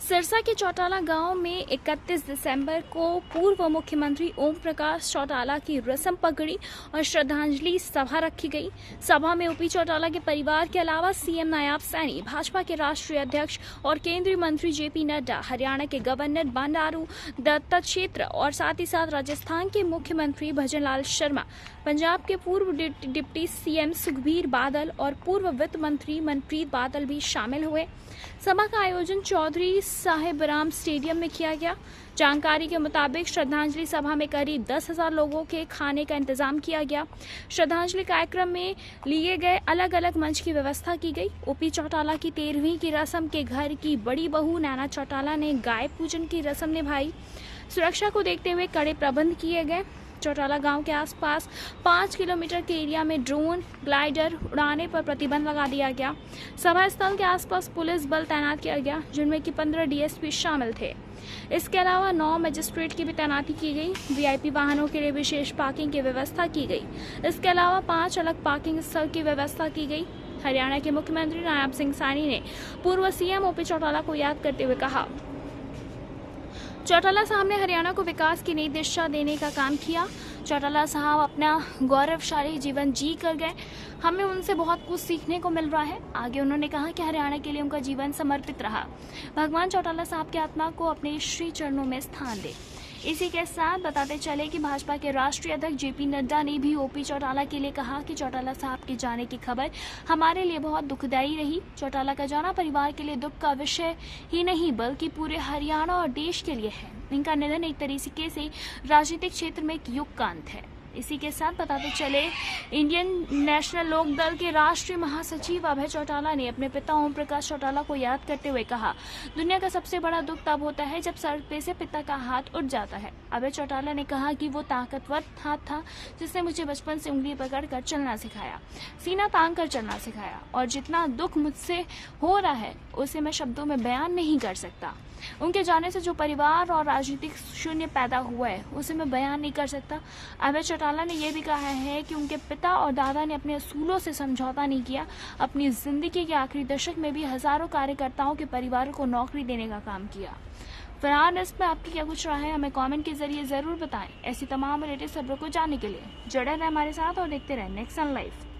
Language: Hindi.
सिरसा के चौटाला गांव में 31 दिसंबर को पूर्व मुख्यमंत्री ओम प्रकाश चौटाला की रस्म पगड़ी और श्रद्धांजलि सभा रखी गई। सभा में ओपी चौटाला के परिवार के अलावा सीएम नायब सैनी, भाजपा के राष्ट्रीय अध्यक्ष और केंद्रीय मंत्री जेपी नड्डा, हरियाणा के गवर्नर बंडारू दत्तात्रेय और साथ ही साथ राजस्थान के मुख्यमंत्री भजनलाल शर्मा, पंजाब के पूर्व डिप्टी सीएम सुखबीर बादल और पूर्व वित्त मंत्री मनप्रीत बादल भी शामिल हुए। सभा का आयोजन चौधरी साहिब राम स्टेडियम में किया गया। जानकारी के मुताबिक श्रद्धांजलि सभा में करीब 10,000 लोगों के खाने का इंतजाम किया गया। श्रद्धांजलि कार्यक्रम में लिए गए अलग अलग मंच की व्यवस्था की गई। ओपी चौटाला की 13वीं की रस्म के घर की बड़ी बहू नैना चौटाला ने गाय पूजन की रस्म निभाई। सुरक्षा को देखते हुए कड़े प्रबंध किए गए। चौटाला गांव के आसपास 5 किलोमीटर के एरिया में ड्रोन ग्लाइडर उड़ाने पर प्रतिबंध लगा दिया गया। सभा स्थल के आसपास पुलिस बल तैनात किया गया, जिनमें कि 15 डीएसपी शामिल थे। इसके अलावा 9 मजिस्ट्रेट की भी तैनाती की गई। वीआईपी वाहनों के लिए विशेष पार्किंग की व्यवस्था की गई। इसके अलावा 5 अलग पार्किंग स्थल की व्यवस्था की गई। हरियाणा के मुख्यमंत्री नायब सिंह सैनी ने पूर्व सीएम ओपी चौटाला को याद करते हुए कहा, चौटाला साहब ने हरियाणा को विकास की नई दिशा देने का काम किया। चौटाला साहब अपना गौरवशाली जीवन जी कर गए। हमें उनसे बहुत कुछ सीखने को मिल रहा है। आगे उन्होंने कहा कि हरियाणा के लिए उनका जीवन समर्पित रहा। भगवान चौटाला साहब की आत्मा को अपने श्री चरणों में स्थान दे। इसी के साथ बताते चले कि भाजपा के राष्ट्रीय अध्यक्ष जेपी नड्डा ने भी ओपी चौटाला के लिए कहा कि चौटाला साहब के जाने की खबर हमारे लिए बहुत दुखदायी रही। चौटाला का जाना परिवार के लिए दुख का विषय ही नहीं बल्कि पूरे हरियाणा और देश के लिए है। इनका निधन एक तरीके से राजनीतिक क्षेत्र में एक युग का अंत है। इसी के साथ बताते चले इंडियन नेशनल लोक दल के राष्ट्रीय महासचिव अभय चौटाला ने अपने पिता ओम प्रकाश चौटाला को याद करते हुए कहा, दुनिया का सबसे बड़ा दुख तब होता है जब सर पे से पिता का हाथ उठ जाता है। अभय चौटाला ने कहा कि वो ताकतवर हाथ था जिसने मुझे बचपन से उंगली पकड़कर चलना सिखाया, सीना तान कर चलना सिखाया, और जितना दुख मुझसे हो रहा है उसे मैं शब्दों में बयान नहीं कर सकता। उनके जाने से जो परिवार और राजनीतिक शून्य पैदा हुआ है उसे मैं बयान नहीं कर सकता। अभय चौटाला ने यह भी कहा है कि उनके पिता और दादा ने अपने असूलों से समझौता नहीं किया। अपनी जिंदगी के आखिरी दशक में भी हजारों कार्यकर्ताओं के परिवारों को नौकरी देने का काम किया। फिलहाल इस पर आपकी क्या कुछ राय है, हमें कमेंट के जरिए जरूर बताएं। ऐसी तमाम लेटेस्ट खबरों को जानने के लिए जुड़े रहें हमारे साथ और देखते रहें नेक्स्ट सन लाइव।